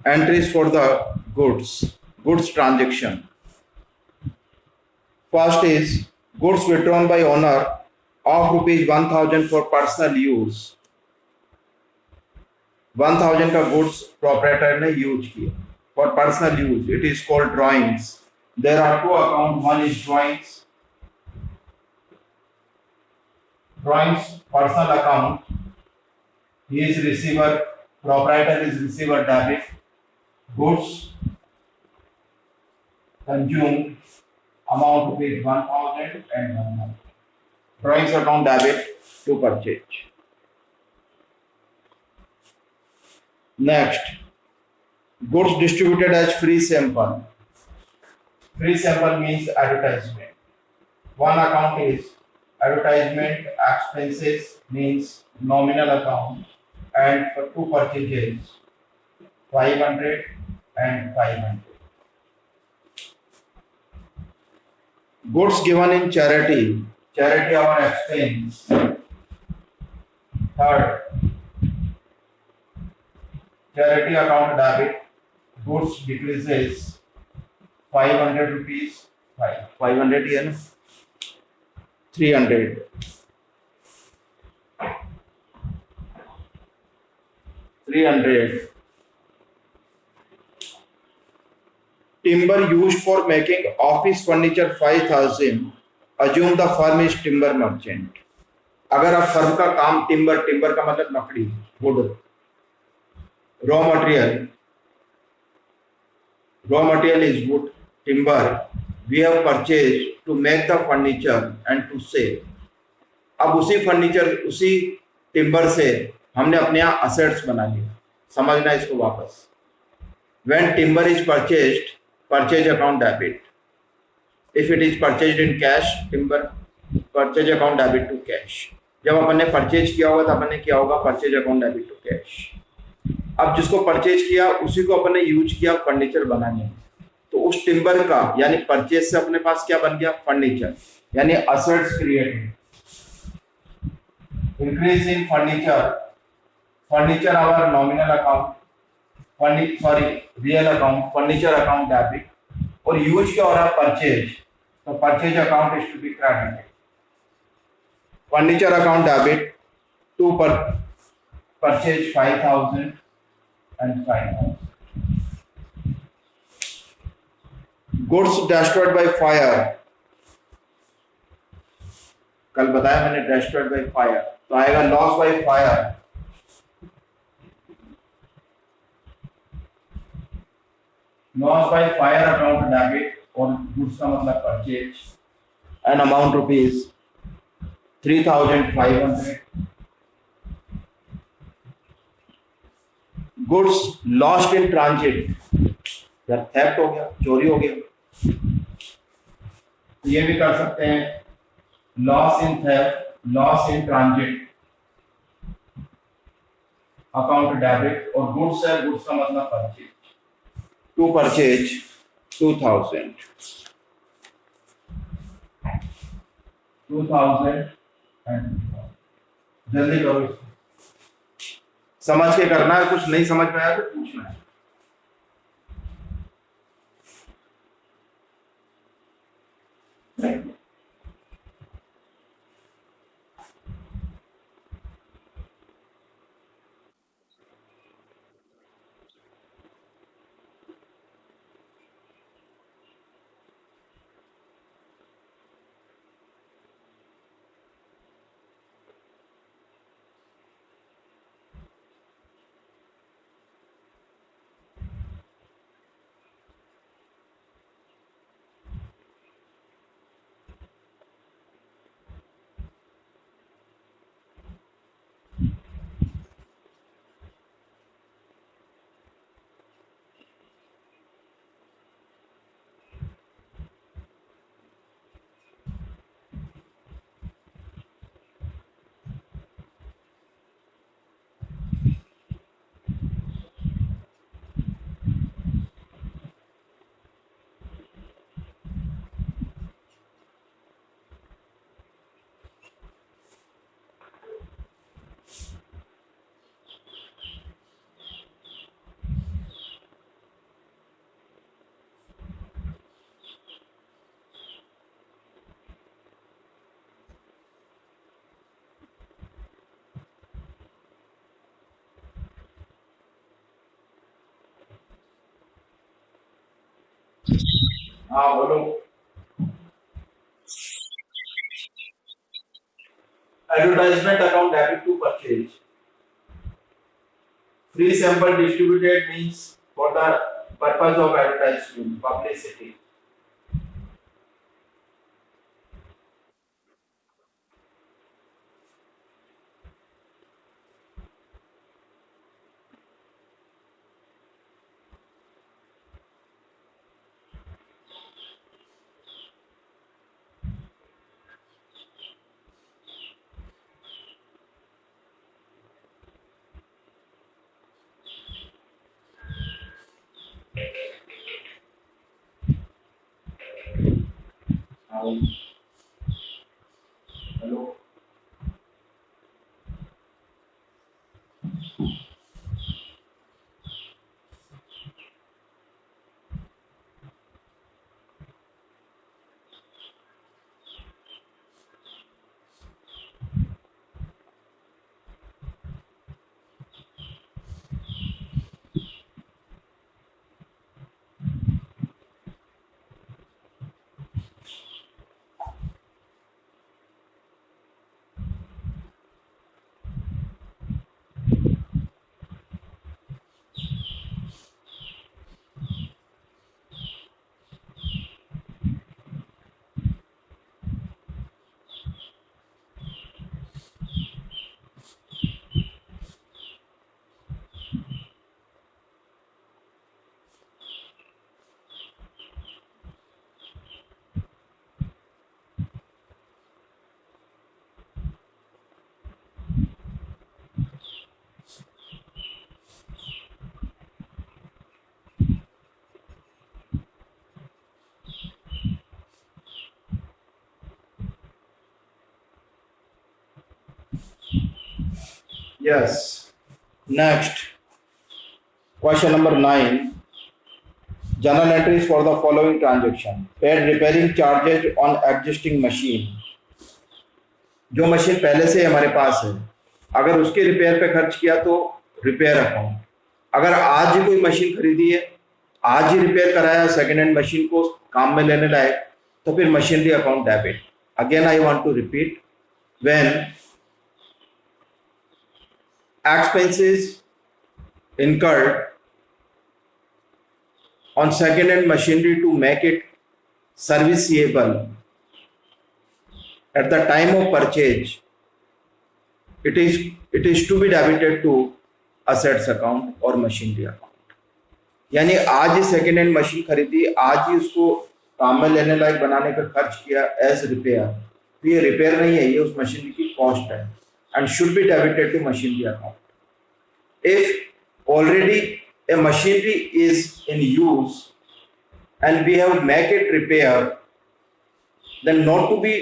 Entries for the goods transaction. First is goods withdrawn by owner of rupees 1000 for personal use. 1000 का goods proprietor ने use किया for personal use. It is called drawings. There are two accounts. One is drawings personal account. He is receiver. Proprietor is receiver debit. Goods consumed amount rupees 1000 and 1000. Drawings account debit to purchase. Next, goods distributed as free sample. Free sample means advertisement. One account is advertisement, expenses means nominal account, and for two purchases 500 and 500. Goods given in charity our expense. Third, charity account debit, goods decreases 500 rupees, 500 yen, 300. 300. Timber used for making office furniture 5000. Assume the firm is timber merchant. अगर आप firm का काम timber का मतलब लकड़ी, would. Raw material is wood, timber. We have purchased to make the furniture and to sell. अब उसी timber से हमने अपने यहाँ असेट्स बना लिया. समझना इसको वापस. When timber is purchased, purchase account debit. If it is purchased in cash, timber purchase account debit to cash. जब अपन ने परचेज किया होगा तो अपन ने क्या होगा, purchase account debit to cash. अब जिसको परचेज किया उसी को अपन ने यूज किया फर्नीचर बनाने, तो उस टिम्बर का यानी परचेज से अपने पास क्या बन गया, फर्नीचर, यानी assets created. Increase in furniture our nominal account, real account, furniture account debit, और यूज क्या हो रहा है, परचेज, तो purchase account is to be credited. Furniture account debit to purchase 5000 and 5000. Goods destroyed by fire. कल बताया मैंने destroyed by fire, तो आएगा loss by fire. Loss by fire account debit और goods का मतलब purchase and amount rupees 3500. Goods lost in transit, यार theft हो गया, चोरी हो गया, ये भी कर सकते हैं. Loss in theft, loss in transit account debit, और गुड्स है, गुड्स का मतलब परचेज, टू परचेज 2000 जल्दी करो इसको, समझ के करना है. कुछ नहीं समझ में आया तो पूछना है. हाँ बोलो। Advertisement account debit to purchase. Free sample distributed means for the purpose of advertisement, publicity. Hello. Yes. Next, question number 9. Journal entries for the following transaction. Paid repairing charges on existing machine. जो machine पहले से हमारे पास है, अगर उसके repair पे खर्च किया तो रिपेयर अकाउंट। अगर आज ही कोई मशीन खरीदी है, आज ही रिपेयर कराया सेकेंड हैंड मशीन को काम में लेने लायक, तो फिर machinery account debit. Again I want to repeat, when expenses incurred on second hand machinery to make it serviceable at the time of purchase, it is to be debited to assets account or machinery account. यानी आज ही second hand machine खरीदी, आज ही उसको काम में लेने लायक बनाने पर खर्च किया एज रिपेयर, तो ये रिपेयर नहीं है, ये उस मशीनरी की कॉस्ट है and should be debited to machinery account. If already a machinery is in use and we have make it repair, then not to be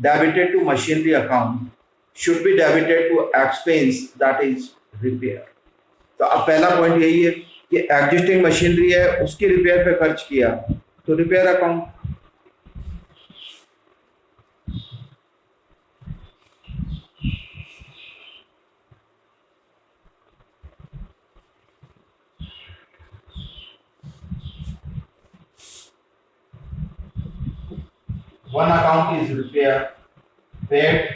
debited to machinery account, should be debited to expense, that is repair. तो अब पहला point यही है कि existing machinery है, उसकी repair पे खर्च किया तो repair account. One account is repair, paid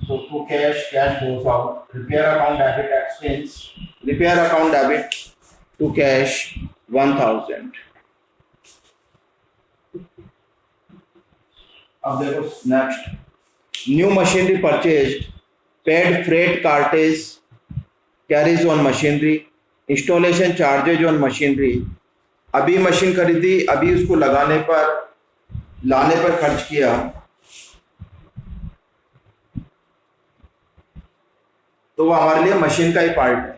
so to cash goes out. Repair account debit expense, repair account debit to cash 1000. अब देखो next, new machinery purchased, paid freight cartage carriage on machinery, installation charges on machinery. अभी machine खरीदी, अभी उसको लगाने पर लाने पर खर्च किया तो वो हमारे लिए मशीन का ही पार्ट है।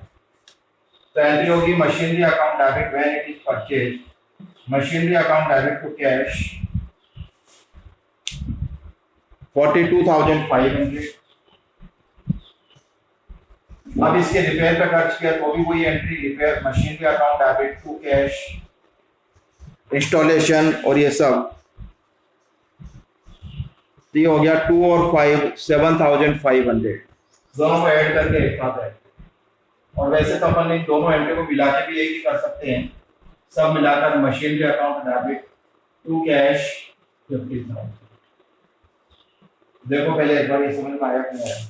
तो एंट्री होगी machinery account debit when it is purchase, machinery account debit to cash 42,500। अब इसके रिपेयर पे खर्च किया तो भी वही entry, repair machinery account debit to cash, installation और ये सब, ये हो गया 2 और 5 7,500। दोनों को ऐड करके एक साथ है। और वैसे तो अपन इन दोनों एंट्री को मिला के भी यही कर सकते हैं, सब मिलाकर machinery account debit to cash 50,000। देखो पहले एक बार ये समझ में आया कि नहीं आया?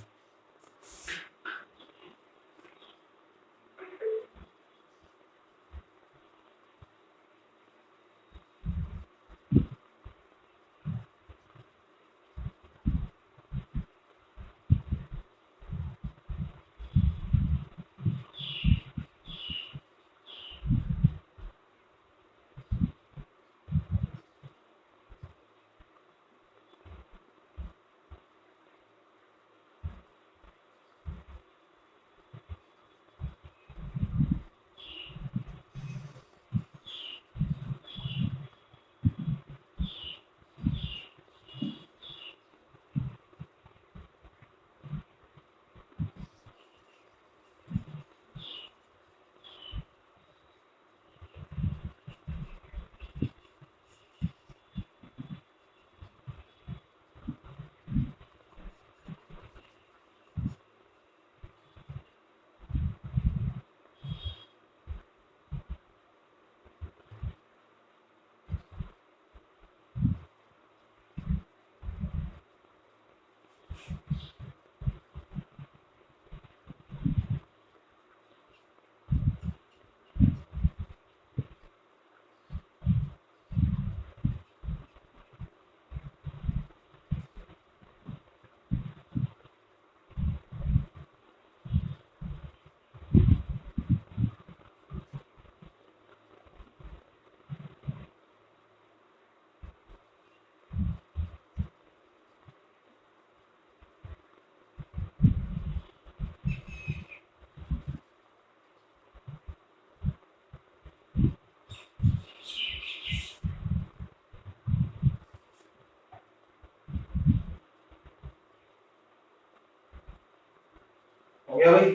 हो गया भाई?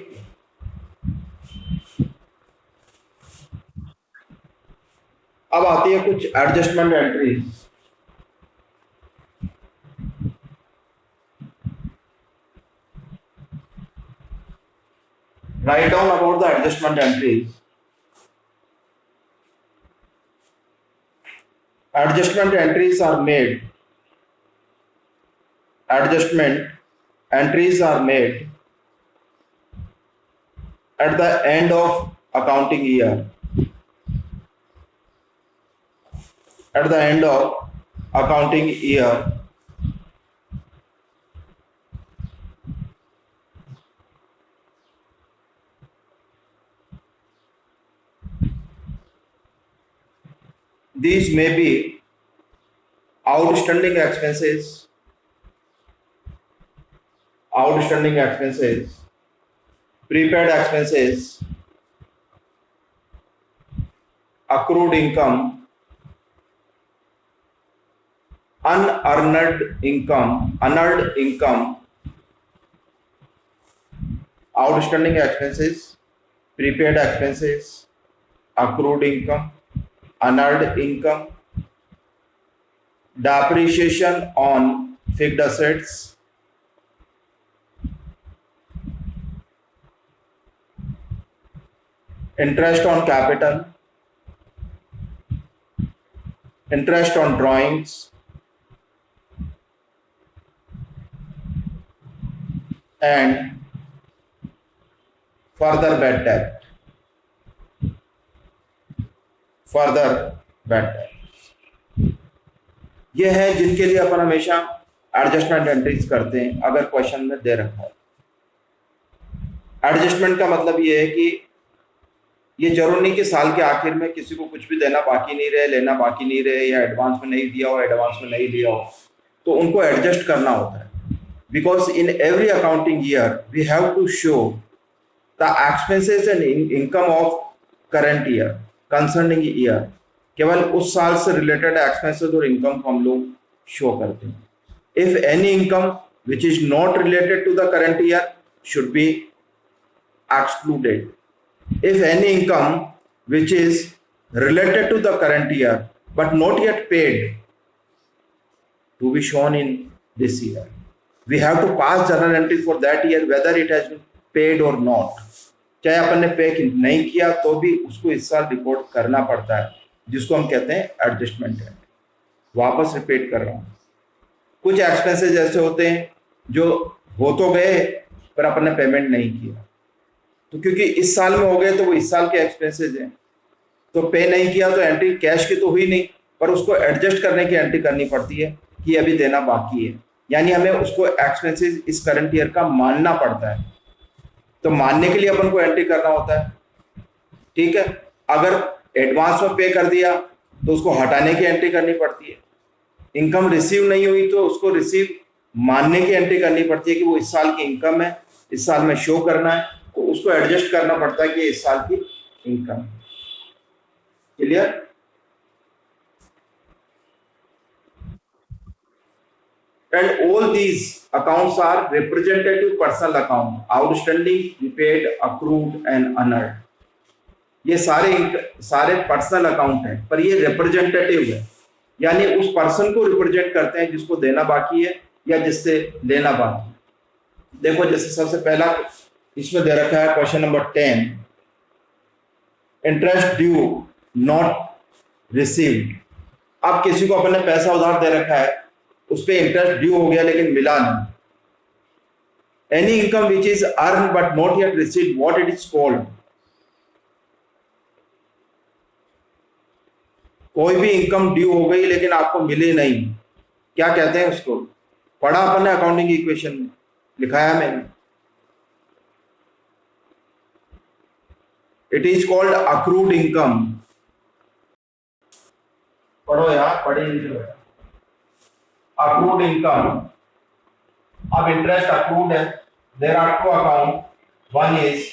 अब आती है कुछ adjustment entries. Write down about the adjustment entries. Adjustment entries are made. Adjustment entries are made at the end of accounting year. At the end of accounting year, these may be outstanding expenses, prepaid expenses, accrued income, unearned income, outstanding expenses, prepaid expenses, accrued income, unearned income, depreciation on fixed assets, interest on capital, interest on drawings, and further bad debt. ये है जिनके लिए अपन हमेशा adjustment entries करते हैं अगर question में दे रखा है। एडजस्टमेंट का मतलब ये है कि ये जरूर नहीं कि साल के आखिर में किसी को कुछ भी देना बाकी नहीं रहे, लेना बाकी नहीं रहे, या एडवांस में नहीं दिया हो, तो उनको एडजस्ट करना होता है। Because in every accounting year we have to show the expenses and income of current year, concerning year. केवल उस साल से रिलेटेड एक्सपेंसेस और इनकम को हम लोग शो करते हैं। If any income which is not related to the current year should be excluded. If any income which is related to the current year but not yet paid to be shown in this year, we have to pass journal entries for that year whether it has been paid or not. चाहे अपन ने पे नहीं किया तो भी उसको इस साल रिपोर्ट करना पड़ता है, जिसको हम कहते हैं एडजस्टमेंट एंट्री। वापस रिपीट कर रहा हूँ। कुछ एक्सपेंसेस ऐसे होते हैं जो हो तो गए पर अपन ने पेमेंट नहीं किया, तो क्योंकि इस साल में हो गए तो वो इस साल के एक्सपेंसेस हैं, तो पे नहीं किया तो एंट्री कैश की तो हुई नहीं, पर उसको एडजस्ट करने की एंट्री करनी पड़ती है कि अभी देना बाकी है, यानी हमें उसको एक्सपेंसेस इस करंट ईयर का मानना पड़ता है। तो मानने के लिए अपन को एंट्री करना होता है, ठीक है। अगर एडवांस में पे कर दिया तो उसको हटाने की एंट्री करनी पड़ती है। इनकम रिसीव नहीं हुई तो उसको रिसीव मानने की एंट्री करनी पड़ती है कि वो इस साल की इनकम है, इस साल में शो करना है, तो उसको एडजस्ट करना पड़ता है कि इस साल की इनकम है। Clear? And all these accounts are representative personal account, outstanding, prepaid, accrued and unearned. ये सारे पर्सनल अकाउंट हैं, पर ये रिप्रेजेंटेटिव है, यानी उस पर्सन को रिप्रेजेंट करते हैं जिसको देना बाकी है या जिससे लेना बाकी है। देखो जैसे सबसे पहला इसमें दे रखा है question number 10, interest due not received. अब किसी को अपने पैसा उधार दे रखा है, उस पर इंटरेस्ट ड्यू हो गया लेकिन मिला नहीं। Any income which is earn but not yet received, what it is called? कोई भी इनकम ड्यू हो गई लेकिन आपको मिली नहीं, क्या कहते हैं उसको? पढ़ा अपन ने अकाउंटिंग इक्वेशन में, लिखाया मैंने, it is called accrued income. पढ़ो यार, पढ़े अक्रूड इनकम। अब इंटरेस्ट अक्रूड है, there are two account, one is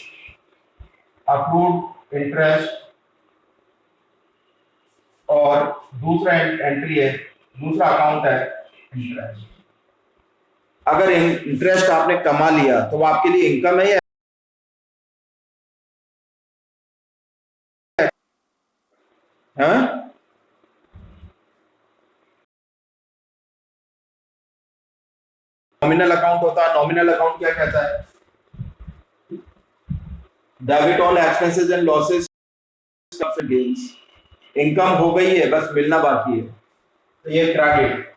accrued interest और दूसरा एंट्री है, दूसरा अकाउंट है इंटरेस्ट। अगर इंटरेस्ट आपने कमा लिया तो वो आपके लिए इनकम है या नॉमिनल अकाउंट होता है? नॉमिनल अकाउंट क्या कहता है? Debit on expenses and losses gains. Income हो गई है, बस मिलना बाकी है, तो ये क्रेडिट।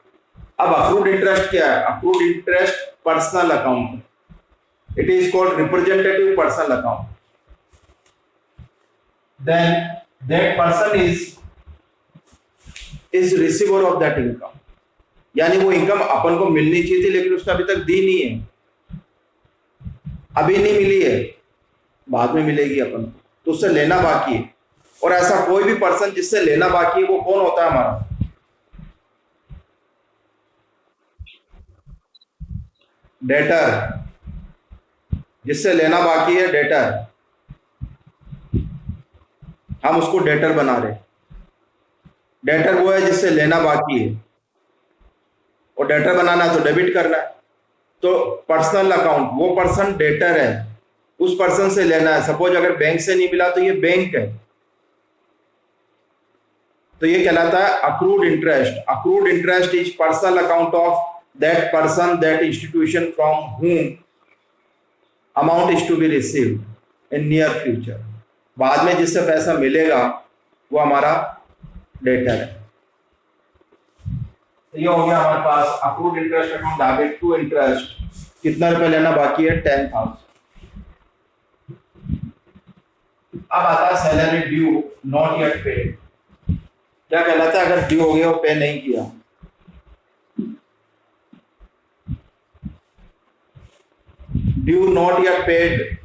अब अक्रूड इंटरेस्ट क्या है? Accrued interest personal account, it is called representative personal account. Then that person is receiver of that income, यानी वो इनकम अपन को मिलनी चाहिए थी लेकिन उसने अभी तक दी नहीं है, अभी नहीं मिली है, बाद में मिलेगी अपन को, तो उससे लेना बाकी है। और ऐसा कोई भी पर्सन जिससे लेना बाकी है वो कौन होता है? हमारा डेटर। जिससे लेना बाकी है डेटर, हम उसको डेटर बना रहे। डेटर वो है जिससे लेना बाकी है, और डेटर बनाना है तो डेबिट करना है। तो पर्सनल अकाउंट, वो पर्सन डेटर है, उस पर्सन से लेना है। सपोज अगर बैंक से नहीं मिला तो ये बैंक है, तो ये कहलाता है accrued interest. Accrued interest is personal account of that person, that institution from whom amount is to be received in near future. बाद में जिससे पैसा मिलेगा वो हमारा डेटर है। तो ये हो गया हमारे पास accrued interest account, debit to interest. कितना रुपए लेना बाकी है? 10,000। अब आता है salary due not yet paid. क्या कहलाता है? अगर ड्यू हो गया और पे नहीं किया, ड्यू नॉट येट पेड।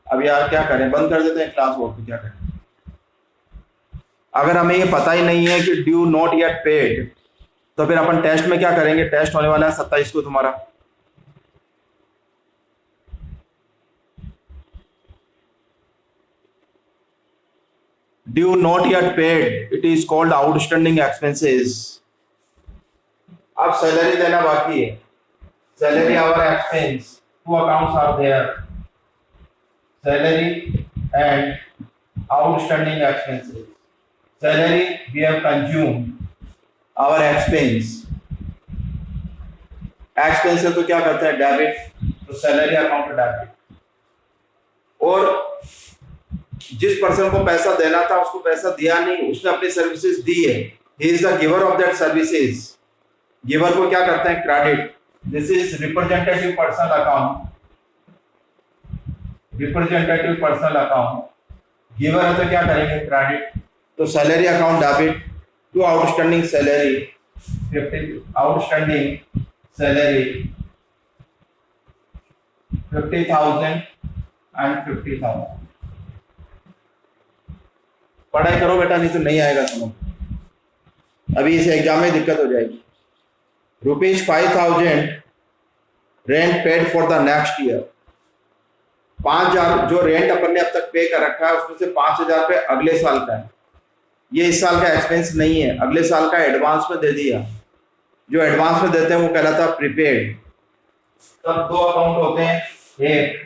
अब यार क्या करें, बंद कर देते हैं क्लास, वो क्या करें? अगर हमें ये पता ही नहीं है कि ड्यू नॉट येट पेड, तो फिर अपन टेस्ट में क्या करेंगे? टेस्ट होने वाला है 27 को तुम्हारा। Due not yet paid, it is called outstanding expenses. अब सैलरी देना बाकी है, salary our expense, two accounts are there, salary and outstanding expenses. Salary we have consumed, our expense, expense है तो क्या करते हैं? डेबिट, तो सैलरी अकाउंट डेबिट। और जिस पर्सन को पैसा देना था उसको पैसा दिया नहीं, उसने अपनी सर्विसेज दी है, he is the giver of that services. Giver को क्या करते हैं? Credit. This is representative personal account, representative personal account. Giver है तो क्या करेंगे? क्रेडिट। तो salary account debit to outstanding salary, outstanding salary 50,000 and 50,000। पढ़ाई करो बेटा, नहीं तो नहीं आएगा समझ, अभी इस एग्जाम में दिक्कत हो जाएगी। ₹5,000 rent paid for the next year. 5,000 जो रेंट अपन ने अब तक पे कर रखा है उसमें से 5,000 रुपये अगले साल का है। ये इस साल का एक्सपेंस नहीं है, अगले साल का एडवांस में दे दिया। जो एडवांस में देते हैं वो कहलाता है प्रीपेड। तब दो अकाउंट होते हैं, एक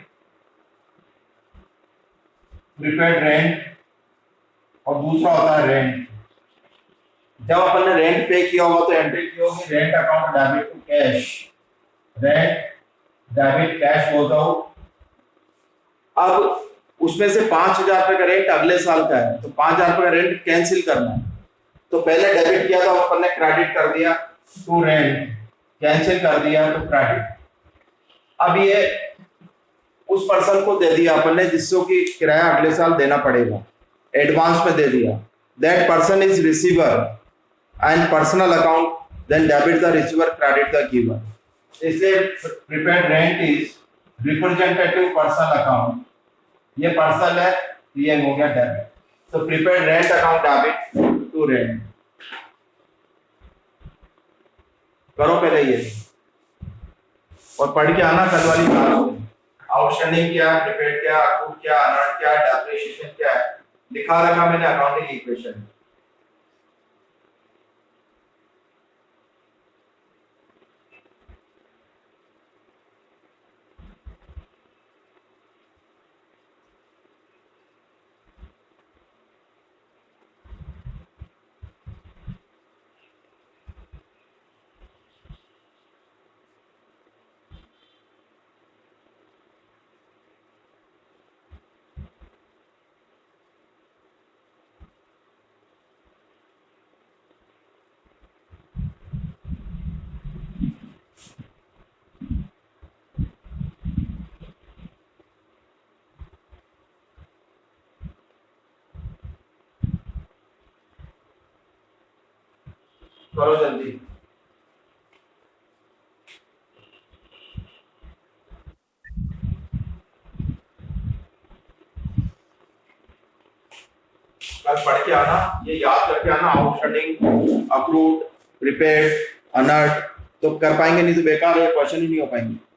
प्रीपेड रेंट और दूसरा होता है रेंट। जब अपन ने रेंट पे किया होगा तो एंट्री की होगी rent account debit to cash, rent debit cash goes out. अब उसमें से 5,000 रुपए का रेंट अगले साल का है, तो 5,000 रुपए का रेंट कैंसिल करना है। तो पहले डेबिट किया था, अपन ने क्रेडिट कर दिया टू रेंट, कैंसिल कर दिया तो क्रेडिट। अब ये उस पर्सन को दे दिया अपन ने जिसको कि किराया अगले साल देना पड़ेगा, एडवांस में दे दिया। That person is receiver and personal account then debit the receiver, credit the giver. इसलिए prepaid rent is representative personal account. ये पर्सन है, ये हो गया डेबिट। तो prepaid rent account debit to rent. करो पहले ये और पढ़ के आना कल वाली क्लास में। आउटस्टैंडिंग क्या है, प्रीपेड क्या, अकाउंट क्या, अनर्न क्या, डेप्रिसिएशन क्या है, लिखा रखा मैंने अकाउंटिंग इक्वेशन। करो जल्दी। कल पढ़ के आना, ये याद करके आना, आउटस्टैंडिंग, अक्रूड, प्रीपेड, अनर्न। तो कर पाएंगे, नहीं तो बेकार है, क्वेश्चन ही नहीं हो पाएंगे।